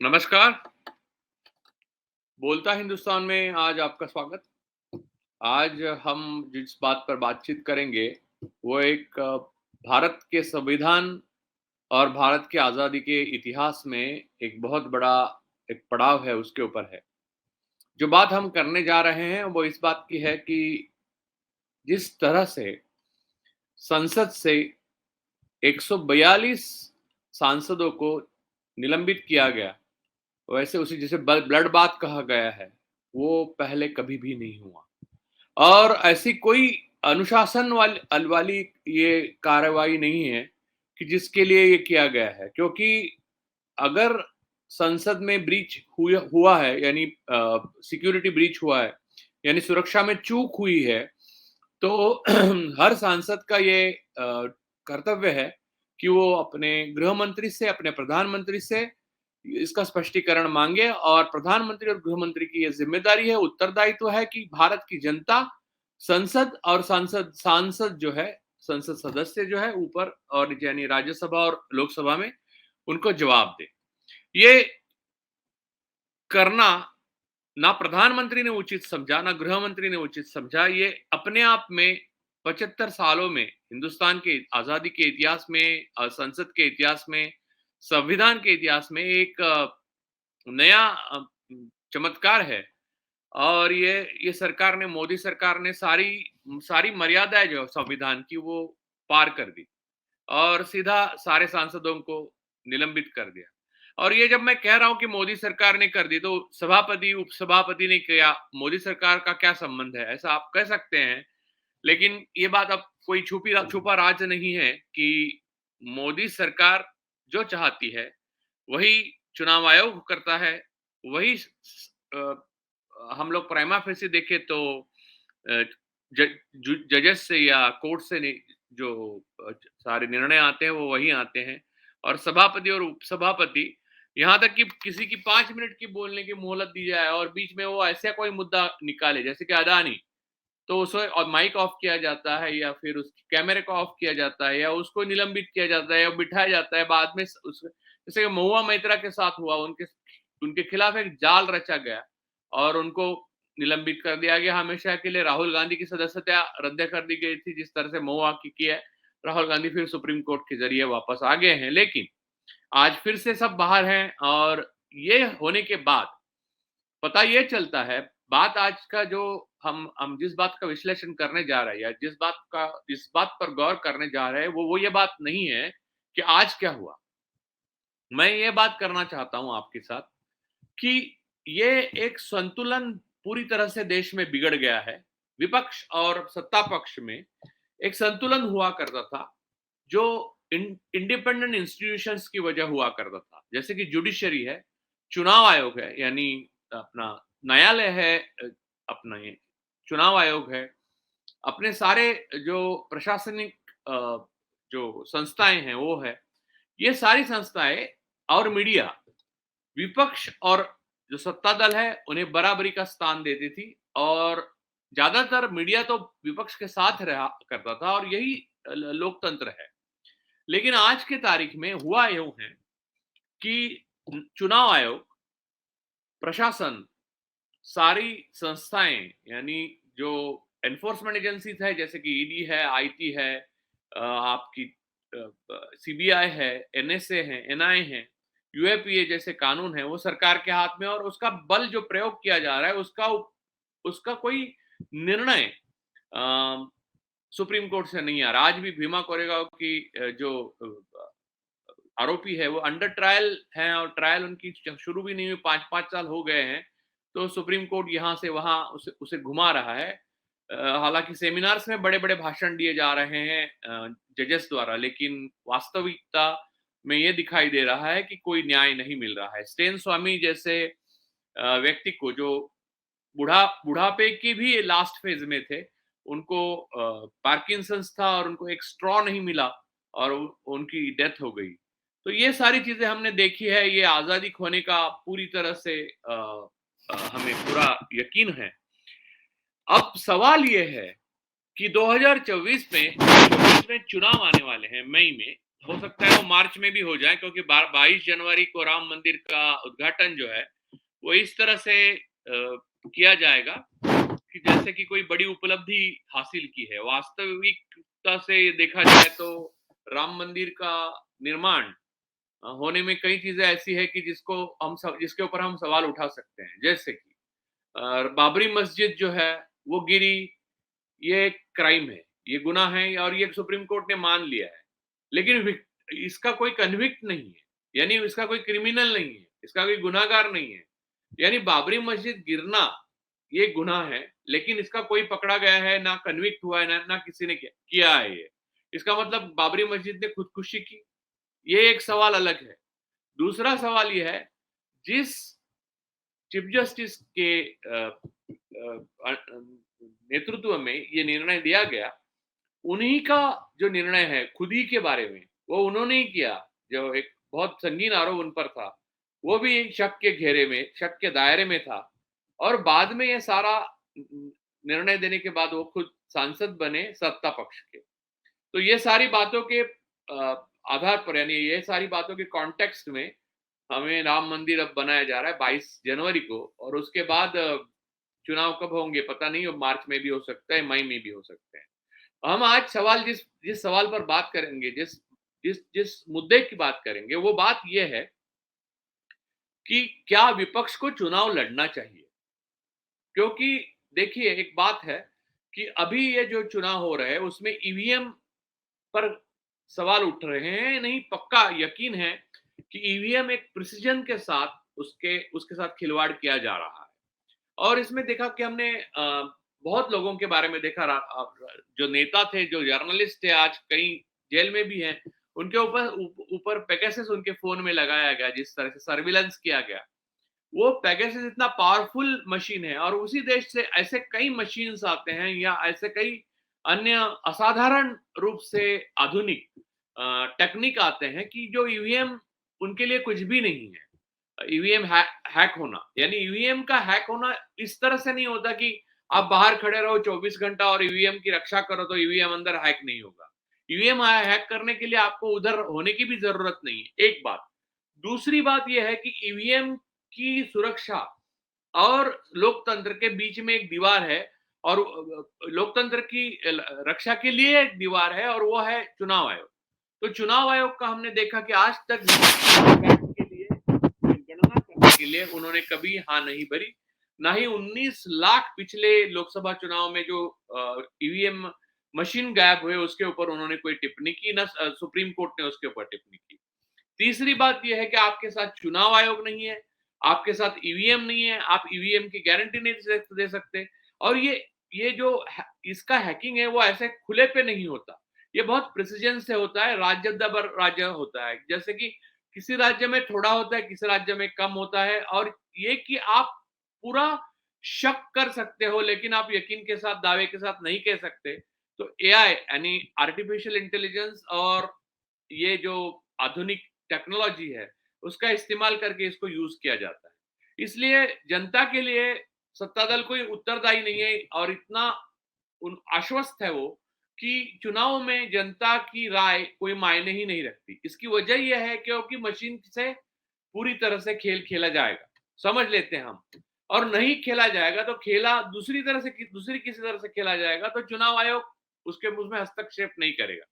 नमस्कार। बोलता हिंदुस्तान में आज आपका स्वागत। आज हम जिस बात पर बातचीत करेंगे वो एक भारत के संविधान और भारत की आज़ादी के इतिहास में एक बहुत बड़ा एक पड़ाव है, उसके ऊपर है। जो बात हम करने जा रहे हैं वो इस बात की है कि जिस तरह से संसद से 142 सांसदों को निलंबित किया गया, वैसे उसे जिसे ब्लड बाथ कहा गया है, वो पहले कभी भी नहीं हुआ। और ऐसी कोई अनुशासन वाली ये कार्रवाई नहीं है कि जिसके लिए ये किया गया है, क्योंकि अगर संसद में ब्रीच हुआ है, यानी सिक्योरिटी ब्रीच हुआ है, यानी सुरक्षा में चूक हुई है, तो हर सांसद का ये कर्तव्य है कि वो अपने गृह मंत्री से, अपने प्रधानमंत्री से इसका स्पष्टीकरण मांगे। और प्रधानमंत्री और गृह मंत्री की ये जिम्मेदारी है, उत्तरदायित्व है कि भारत की जनता, संसद और सांसद सांसद जो है, संसद सदस्य जो है ऊपर और नीचे, यानी राज्यसभा और लोकसभा में, उनको जवाब दे। ये करना ना प्रधानमंत्री ने उचित समझा, ना गृह मंत्री ने उचित समझा। ये अपने आप में 75 सालों में, हिंदुस्तान के आजादी के इतिहास में, संसद के इतिहास में, संविधान के इतिहास में एक नया चमत्कार है। और ये सरकार ने, मोदी सरकार ने सारी सारी मर्यादाएं जो संविधान की वो पार कर दी और सीधा सारे सांसदों को निलंबित कर दिया। और ये जब मैं कह रहा हूं कि मोदी सरकार ने कर दी, तो सभापति उपसभापति ने किया, मोदी सरकार का क्या संबंध है, ऐसा आप कह सकते हैं। लेकिन ये बात अब कोई छुपा राज नहीं है कि मोदी सरकार जो चाहती है वही चुनाव आयोग करता है। वही हम लोग प्राइमा फेसी देखे तो जजेस से या कोर्ट से नहीं, जो सारे निर्णय आते हैं वो वही आते हैं। और सभापति और उपसभापति, यहाँ तक कि किसी की 5 मिनट की बोलने की मोहलत दी जाए और बीच में वो ऐसा कोई मुद्दा निकाले, जैसे कि अदानी, तो उसे और माइक ऑफ किया जाता है, या फिर उस कैमरे को ऑफ किया जाता है, या उसको निलंबित किया जाता है, या बिठाया जाता है। बाद में जैसे महुआ मैत्रा के साथ हुआ, उनके उनके खिलाफ एक जाल रचा गया और उनको निलंबित कर दिया गया हमेशा के लिए। राहुल गांधी की सदस्यता रद्द कर दी गई थी, जिस तरह से महुआ की है। राहुल गांधी फिर सुप्रीम कोर्ट के जरिए वापस आ गए हैं, लेकिन आज फिर से सब बाहर हैं। और ये होने के बाद पता ये चलता है, बात आज का जो हम जिस बात का विश्लेषण करने जा रहे हैं, या जिस बात पर गौर करने जा रहे हैं, वो ये बात नहीं है कि आज क्या हुआ। मैं ये बात करना चाहता हूं आपके साथ कि ये एक संतुलन पूरी तरह से देश में बिगड़ गया है। विपक्ष और सत्ता पक्ष में एक संतुलन हुआ करता था, जो इंडिपेंडेंट इंस्टीट्यूशंस की वजह हुआ करता था, जैसे कि जुडिशरी है, चुनाव आयोग है, यानी अपना न्यायालय है, अपना ये चुनाव आयोग है, अपने सारे जो प्रशासनिक जो संस्थाएं हैं वो है। ये सारी संस्थाएं और मीडिया, विपक्ष और जो सत्ता दल है, उन्हें बराबरी का स्थान देती थी। और ज्यादातर मीडिया तो विपक्ष के साथ रहा करता था, और यही लोकतंत्र है। लेकिन आज के तारीख में हुआ यूं है कि चुनाव आयोग, प्रशासन, सारी संस्थाएं, यानी जो एनफोर्समेंट एजेंसीज है, जैसे कि ईडी है, आईटी है, आपकी सीबीआई है, एनएसए है, एनआई है, यूएपीए जैसे कानून है, वो सरकार के हाथ में। और उसका बल जो प्रयोग किया जा रहा है, उसका कोई निर्णय सुप्रीम कोर्ट से नहीं आ रहा। आज भी भीमा कोरेगांव की जो आरोपी है वो अंडर ट्रायल है, और ट्रायल उनकी शुरू भी नहीं हुई, 5-5 साल हो गए हैं। तो सुप्रीम कोर्ट यहाँ से वहां उसे घुमा रहा है। हालांकि सेमिनार्स में बड़े बड़े भाषण दिए जा रहे हैं जजेस द्वारा, लेकिन वास्तविकता में ये दिखाई दे रहा है कि कोई न्याय नहीं मिल रहा है। स्टेन स्वामी जैसे व्यक्ति को, जो बुढ़ापे की भी लास्ट फेज में थे, उनको पार्किंसंस था और उनको एक स्ट्रॉ नहीं मिला और उनकी डेथ हो गई। तो ये सारी चीजें हमने देखी है। ये आजादी खोने का पूरी तरह से हमें पूरा यकीन है। अब सवाल ये है कि 2024 में चुनाव आने वाले हैं, मई में, हो सकता है वो मार्च में भी हो जाए, क्योंकि 22 जनवरी को राम मंदिर का उद्घाटन जो है वो इस तरह से किया जाएगा कि जैसे कि कोई बड़ी उपलब्धि हासिल की है। वास्तविकता से देखा जाए तो राम मंदिर का निर्माण होने में कई चीजें ऐसी है कि जिसके ऊपर हम सवाल उठा सकते हैं। जैसे कि बाबरी मस्जिद जो है वो गिरी, ये एक क्राइम है, ये गुनाह है और ये सुप्रीम कोर्ट ने मान लिया है। लेकिन इसका कोई कन्विक्ट नहीं है, यानी इसका कोई क्रिमिनल नहीं है, इसका कोई गुनाहगार नहीं है। यानी बाबरी मस्जिद गिरना ये गुनाह है, लेकिन इसका कोई पकड़ा गया है, ना कन्विक्ट हुआ है, ना किसी ने किया है ये। इसका मतलब बाबरी मस्जिद ने खुदकुशी की, ये एक सवाल अलग है। दूसरा सवाल ये है, जिस चीफ जस्टिस के नेतृत्व में ये निर्णय दिया गया, उन्हीं का जो निर्णय है खुद ही के बारे में, वो उन्होंने ही किया। जो एक बहुत संगीन आरोप उन पर था, वो भी शक के घेरे में, शक के दायरे में था। और बाद में ये सारा निर्णय देने के बाद वो खुद सांसद बने सत्ता पक्ष के। तो ये सारी बातों के आधार पर, यानी ये सारी बातों के कॉन्टेक्स्ट में हमें राम मंदिर अब बनाया जा रहा है 22 जनवरी को, और उसके बाद चुनाव कब होंगे पता नहीं, मार्च में भी हो सकता है, मई में भी हो सकते हैं। हम आज सवाल जिस जिस सवाल पर बात करेंगे, जिस जिस जिस मुद्दे की बात करेंगे, वो बात ये है कि क्या विपक्ष को चुनाव लड़ना चाहिए? क्योंकि देखिए, एक बात है कि अभी ये जो चुनाव हो रहे हैं उसमें ईवीएम पर सवाल उठ रहे हैं। नहीं, पक्का यकीन है कि ईवीएम एक प्रिसिजन के साथ उसके साथ खिलवाड़ किया जा रहा है। और इसमें देखा कि हमने बहुत लोगों के बारे में देखा, जो नेता थे, जो जर्नलिस्ट थे, आज कई जेल में भी हैं, उनके ऊपर पेगासस उनके फोन में लगाया गया, जिस तरह से सर्विलेंस किया गया। वो पेगासस इतना पावरफुल मशीन है, और उसी देश से ऐसे कई मशीन्स आते हैं, या ऐसे कई अन्य असाधारण रूप से आधुनिक टेक्निक आते हैं कि जो ईवीएम उनके लिए कुछ भी नहीं है। ईवीएम हैक होना, यानी ईवीएम का हैक होना इस तरह से नहीं होता कि आप बाहर खड़े रहो 24 घंटा और ईवीएम की रक्षा करो तो ईवीएम अंदर हैक नहीं होगा। ईवीएम हैक करने के लिए आपको उधर होने की भी जरूरत नहीं है, एक बात। दूसरी बात यह है कि ईवीएम की सुरक्षा और लोकतंत्र के बीच में एक दीवार है, और लोकतंत्र की रक्षा के लिए एक दीवार है, और वो है चुनाव आयोग। तो चुनाव आयोग का हमने देखा कि आज तक के लिए, गणना करने के लिए उन्होंने कभी हाँ नहीं भरी। ना ही 19 लाख पिछले लोकसभा चुनाव में जो ईवीएम मशीन गायब हुए उसके ऊपर उन्होंने कोई टिप्पणी की, ना सुप्रीम कोर्ट ने उसके ऊपर टिप्पणी की। तीसरी बात यह है कि आपके साथ चुनाव आयोग नहीं है, आपके साथ ईवीएम नहीं है, आप ईवीएम की गारंटी नहीं दे सकते। और ये जो इसका हैकिंग है वो ऐसे खुले पे नहीं होता, ये बहुत प्रिसिजन से होता है, राज्य दर राज्य होता है। जैसे कि किसी राज्य में थोड़ा होता है, किसी राज्य में कम होता है, और ये कि आप पूरा शक कर सकते हो लेकिन आप यकीन के साथ, दावे के साथ नहीं कह सकते। तो एआई यानी आर्टिफिशियल इंटेलिजेंस और ये जो आधुनिक टेक्नोलॉजी है उसका इस्तेमाल करके इसको यूज किया जाता है। इसलिए जनता के लिए सत्ता दल कोई उत्तरदायी नहीं है, और इतना आश्वस्त है वो कि चुनाव में जनता की राय कोई मायने ही नहीं रखती। इसकी वजह यह है क्योंकि मशीन से पूरी तरह से खेल खेला जाएगा, समझ लेते हैं हम। और नहीं खेला जाएगा तो खेला दूसरी किसी तरह से खेला जाएगा, तो चुनाव आयोग उसके उसमें हस्तक्षेप नहीं करेगा।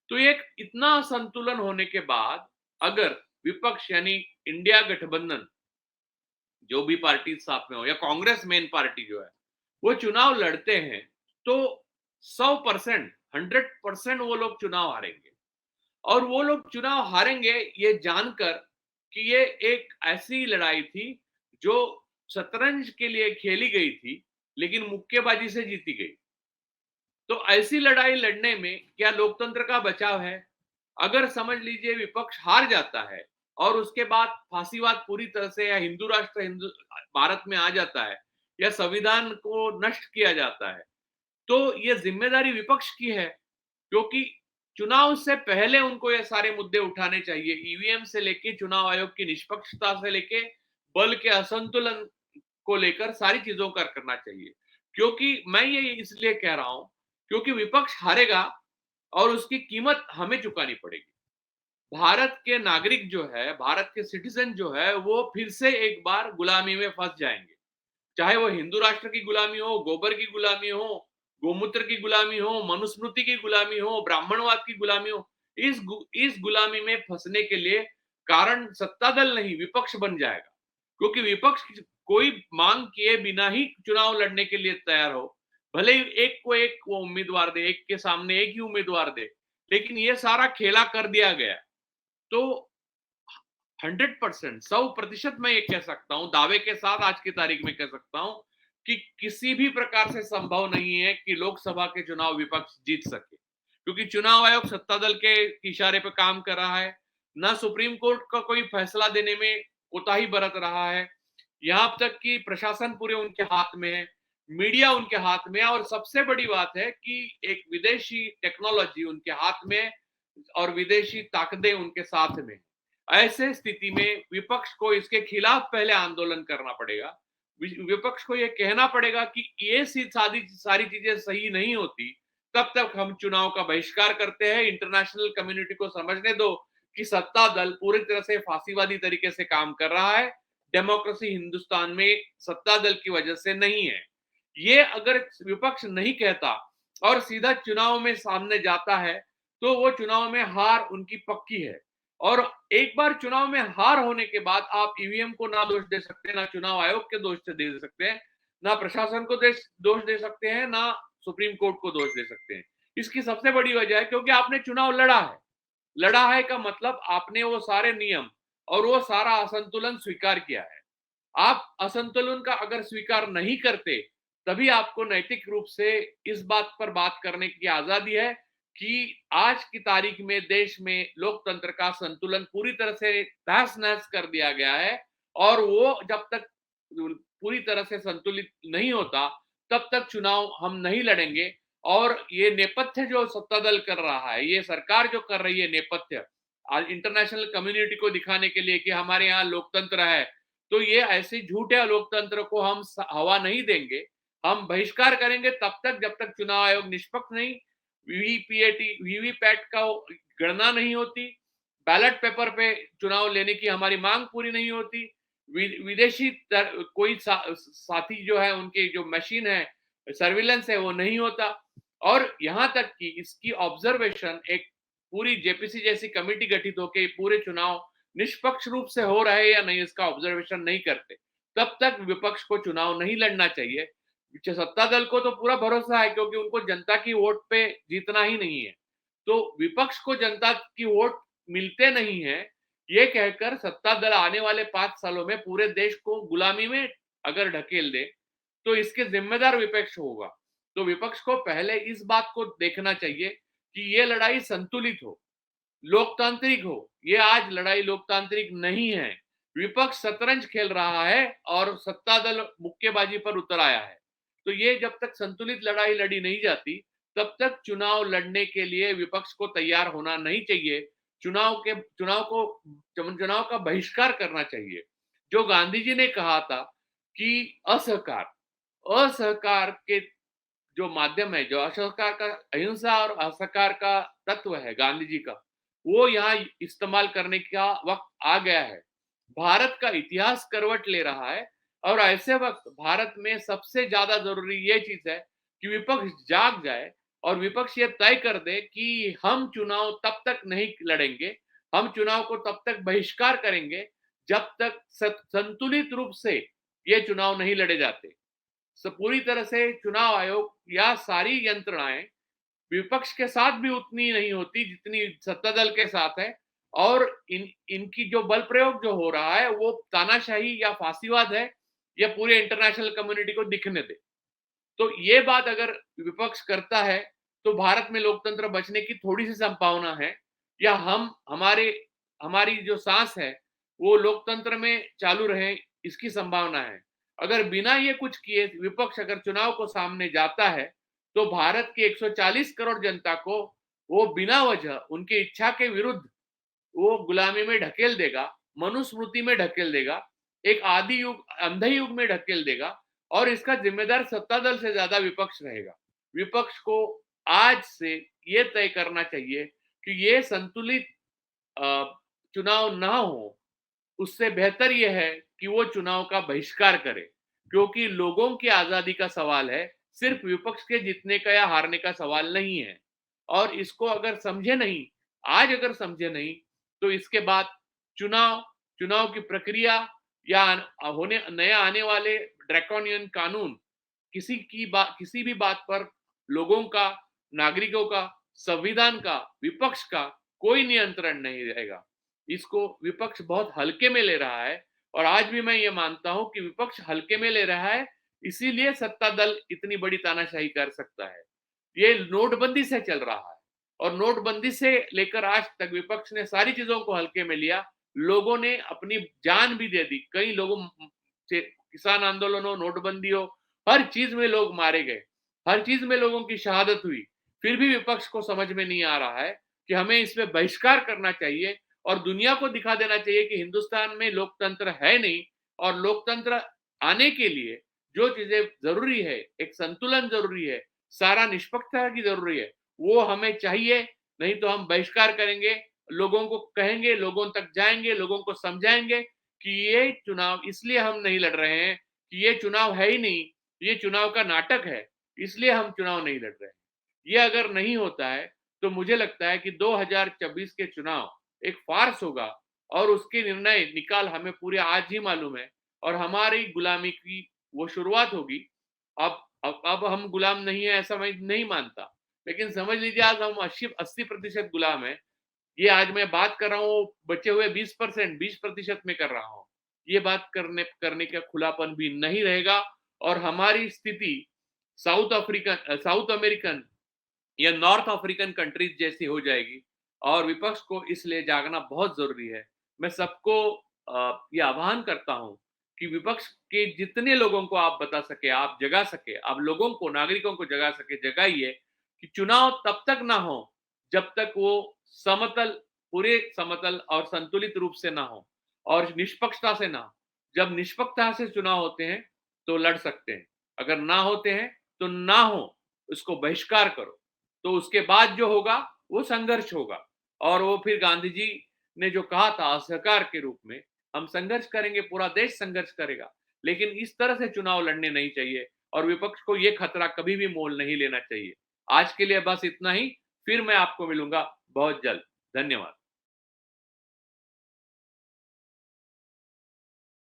तो एक इतना संतुलन होने के बाद अगर विपक्ष यानी इंडिया गठबंधन, जो भी पार्टी साथ में हो, या कांग्रेस मेन पार्टी जो है, वो चुनाव लड़ते हैं, तो 100%, 100% वो लोग चुनाव हारेंगे। और वो लोग चुनाव हारेंगे ये जानकर कि ये एक ऐसी लड़ाई थी जो शतरंज के लिए खेली गई थी, लेकिन मुक्केबाजी से जीती गई। तो ऐसी लड़ाई लड़ने में क्या लोकतंत्र का बचाव है? अगर समझ लीजिए विपक्ष हार जाता है और उसके बाद फांसीवाद पूरी तरह से, या हिंदू राष्ट्र हिंदू भारत में आ जाता है, या संविधान को नष्ट किया जाता है, तो ये जिम्मेदारी विपक्ष की है। क्योंकि चुनाव से पहले उनको ये सारे मुद्दे उठाने चाहिए, ईवीएम से लेके चुनाव आयोग की निष्पक्षता से लेके बल के असंतुलन को लेकर सारी चीजों का करना चाहिए। क्योंकि मैं ये इसलिए कह रहा हूं क्योंकि विपक्ष हारेगा और उसकी कीमत हमें चुकानी पड़ेगी। भारत के नागरिक जो है, भारत के सिटीजन जो है, वो फिर से एक बार गुलामी में फंस जाएंगे। चाहे वो हिंदू राष्ट्र की गुलामी हो, गोबर की गुलामी हो, गोमूत्र की गुलामी हो, मनुस्मृति की गुलामी हो, ब्राह्मणवाद की गुलामी हो, इस गुलामी में फंसने के लिए कारण सत्ता दल नहीं, विपक्ष बन जाएगा। क्योंकि विपक्ष कोई मांग किए बिना ही चुनाव लड़ने के लिए तैयार हो। भले ही एक को एक वो उम्मीदवार दे, एक के सामने एक ही उम्मीदवार दे, लेकिन ये सारा खेला कर दिया गया। तो 100%, 100% मैं ये कह सकता हूं, दावे के साथ आज की तारीख में कह सकता हूं कि किसी भी प्रकार से संभव नहीं है कि लोकसभा के चुनाव विपक्ष जीत सके, क्योंकि चुनाव आयोग सत्ता दल के इशारे पर काम कर रहा है। ना सुप्रीम कोर्ट का कोई फैसला देने में कोताही बरत रहा है। यहां तक कि प्रशासन पूरे उनके हाथ में है, मीडिया उनके हाथ में है, और सबसे बड़ी बात है कि एक विदेशी टेक्नोलॉजी उनके हाथ में, और विदेशी ताकतें उनके साथ में। ऐसे स्थिति में विपक्ष को इसके खिलाफ पहले आंदोलन करना पड़ेगा। विपक्ष को यह कहना पड़ेगा कि ये सारी चीजें सही नहीं होती, तब तक हम चुनाव का बहिष्कार करते हैं। इंटरनेशनल कम्युनिटी को समझने दो कि सत्ता दल पूरी तरह से फांसीवादी तरीके से काम कर रहा है। डेमोक्रेसी हिंदुस्तान में सत्ता दल की वजह से नहीं है। ये अगर विपक्ष नहीं कहता और सीधा चुनाव में सामने जाता है, तो वो चुनाव में हार उनकी पक्की है। और एक बार चुनाव में हार होने के बाद आप ईवीएम को ना दोष दे सकते हैं, ना चुनाव आयोग के दोष से दे सकते हैं, ना प्रशासन को दोष दे सकते हैं, ना सुप्रीम कोर्ट को दोष दे सकते हैं। इसकी सबसे बड़ी वजह है क्योंकि आपने चुनाव लड़ा है। लड़ा है का मतलब आपने वो सारे नियम और वो सारा असंतुलन स्वीकार किया है। आप असंतुलन का अगर स्वीकार नहीं करते, तभी आपको नैतिक रूप से इस बात पर बात करने की आजादी है कि आज की तारीख में देश में लोकतंत्र का संतुलन पूरी तरह से तहस नहस कर दिया गया है। और वो जब तक पूरी तरह से संतुलित नहीं होता, तब तक चुनाव हम नहीं लड़ेंगे। और ये नेपथ्य जो सत्ता दल कर रहा है, ये सरकार जो कर रही है नेपथ्य, आज इंटरनेशनल कम्युनिटी को दिखाने के लिए कि हमारे यहाँ लोकतंत्र है, तो ये ऐसे झूठे लोकतंत्र को हम हवा नहीं देंगे। हम बहिष्कार करेंगे तब तक जब तक चुनाव आयोग निष्पक्ष नहीं, वीवीपैट का गणना नहीं होती, बैलेट पेपर पे चुनाव लेने की हमारी मांग पूरी नहीं होती, विदेशी कोई साथी जो है उनकी जो मशीन है, सर्विलेंस है, वो नहीं होता। और यहां तक कि इसकी ऑब्जर्वेशन एक पूरी जेपीसी जैसी कमेटी गठित होकर पूरे चुनाव निष्पक्ष रूप से हो रहे या नहीं इसका ऑब्जर्वेशन नहीं करते, तब तक विपक्ष को चुनाव नहीं लड़ना चाहिए। सत्ता दल को तो पूरा भरोसा है क्योंकि उनको जनता की वोट पे जीतना ही नहीं है। तो विपक्ष को जनता की वोट मिलते नहीं है, ये कहकर सत्ता दल आने वाले 5 सालों में पूरे देश को गुलामी में अगर ढकेल दे, तो इसके जिम्मेदार विपक्ष होगा। तो विपक्ष को पहले इस बात को देखना चाहिए कि ये लड़ाई संतुलित हो, लोकतांत्रिक हो। ये आज लड़ाई लोकतांत्रिक नहीं है। विपक्ष शतरंज खेल रहा है और सत्ता दल मुक्केबाजी पर उतर आया है। तो ये जब तक संतुलित लड़ाई लड़ी नहीं जाती, तब तक चुनाव लड़ने के लिए विपक्ष को तैयार होना नहीं चाहिए। चुनाव का बहिष्कार करना चाहिए। जो गांधी जी ने कहा था कि असहकार असहकार के जो माध्यम है, जो असहकार का, अहिंसा और असहकार का तत्व है गांधी जी का, वो यहाँ इस्तेमाल करने का वक्त आ गया है। भारत का इतिहास करवट ले रहा है और ऐसे वक्त भारत में सबसे ज्यादा जरूरी ये चीज है कि विपक्ष जाग जाए और विपक्ष ये तय कर दे कि हम चुनाव तब तक नहीं लड़ेंगे, हम चुनाव को तब तक बहिष्कार करेंगे जब तक संतुलित रूप से ये चुनाव नहीं लड़े जाते। पूरी तरह से चुनाव आयोग या सारी यंत्रणाएं विपक्ष के साथ भी उतनी नहीं होती जितनी सत्ता दल के साथ है। और इनकी जो बल प्रयोग जो हो रहा है वो तानाशाही या फांसीवाद है, या पूरे इंटरनेशनल कम्युनिटी को दिखने दे। तो ये बात अगर विपक्ष करता है, तो भारत में लोकतंत्र बचने की थोड़ी सी संभावना है, या हमारी जो सांस है वो लोकतंत्र में चालू रहे, इसकी संभावना है। अगर बिना ये कुछ किए विपक्ष अगर चुनाव को सामने जाता है, तो भारत की 140 करोड़ जनता को वो बिना वजह उनकी इच्छा के विरुद्ध वो गुलामी में ढकेल देगा, मनुस्मृति में ढकेल देगा, एक आदि युग, अंधे युग में ढकेल देगा। और इसका जिम्मेदार सत्ता दल से ज्यादा विपक्ष रहेगा। विपक्ष को आज से ये तय करना चाहिए कि ये संतुलित चुनाव ना हो, उससे बेहतर ये है कि वो चुनाव का बहिष्कार करे, क्योंकि लोगों की आजादी का सवाल है, सिर्फ विपक्ष के जीतने का या हारने का सवाल नहीं है। और इसको अगर समझे नहीं, आज अगर समझे नहीं, तो इसके बाद चुनाव चुनाव की प्रक्रिया या होने नए आने वाले ड्रैकोनियन कानून, किसी भी बात पर लोगों का, नागरिकों का, संविधान का, विपक्ष का कोई नियंत्रण नहीं रहेगा। इसको विपक्ष बहुत हल्के में ले रहा है, और आज भी मैं ये मानता हूं कि विपक्ष हल्के में ले रहा है, इसीलिए सत्ता दल इतनी बड़ी तानाशाही कर सकता है। ये नोटबंदी से चल रहा है, और नोटबंदी से लेकर आज तक विपक्ष ने सारी चीजों को हल्के में लिया। लोगों ने अपनी जान भी दे दी, कई लोगों से, किसान आंदोलन हो, नोटबंदी हो, हर चीज में लोग मारे गए, हर चीज में लोगों की शहादत हुई। फिर भी विपक्ष को समझ में नहीं आ रहा है कि हमें इसमें बहिष्कार करना चाहिए, और दुनिया को दिखा देना चाहिए कि हिंदुस्तान में लोकतंत्र है नहीं, और लोकतंत्र आने के लिए जो चीजें जरूरी है, एक संतुलन जरूरी है, सारा निष्पक्षता की जरूरी है, वो हमें चाहिए। नहीं तो हम बहिष्कार करेंगे, लोगों को कहेंगे, लोगों तक जाएंगे, लोगों को समझाएंगे कि ये चुनाव इसलिए हम नहीं लड़ रहे हैं कि ये चुनाव है ही नहीं, ये चुनाव का नाटक है, इसलिए हम चुनाव नहीं लड़ रहे हैं। ये अगर नहीं होता है, तो मुझे लगता है कि 2024 के चुनाव एक फार्स होगा, और उसके निर्णय निकाल हमें पूरे आज ही मालूम है, और हमारी गुलामी की वो शुरुआत होगी। अब हम गुलाम नहीं है ऐसा मैं नहीं मानता, लेकिन समझ लीजिए आज हम 80% गुलाम है। ये आज मैं बात कर रहा हूँ, बचे हुए 20% में कर रहा हूँ। ये बात करने का खुलापन भी नहीं रहेगा, और हमारी स्थिति साउथ अमेरिकन या नॉर्थ अफ्रीकन कंट्रीज जैसी हो जाएगी, और विपक्ष को इसलिए जागना बहुत जरूरी है। मैं सबको ये आह्वान करता हूं कि विपक्ष के जितने लोगों को आप बता सके, आप जगा सके, आप लोगों को, नागरिकों को जगा सके, जगाइए कि चुनाव तब तक ना हो जब तक वो समतल, पूरे समतल और संतुलित रूप से ना हो, और निष्पक्षता से ना हो। जब निष्पक्षता से चुनाव होते हैं तो लड़ सकते हैं, अगर ना होते हैं तो ना हो, उसको बहिष्कार करो। तो उसके बाद जो होगा वो संघर्ष होगा, और वो फिर गांधी जी ने जो कहा था असहकार के रूप में, हम संघर्ष करेंगे, पूरा देश संघर्ष करेगा, लेकिन इस तरह से चुनाव लड़ने नहीं चाहिए, और विपक्ष को ये खतरा कभी भी मोल नहीं लेना चाहिए। आज के लिए बस इतना ही, फिर मैं आपको मिलूंगा बहुत जल्द। धन्यवाद।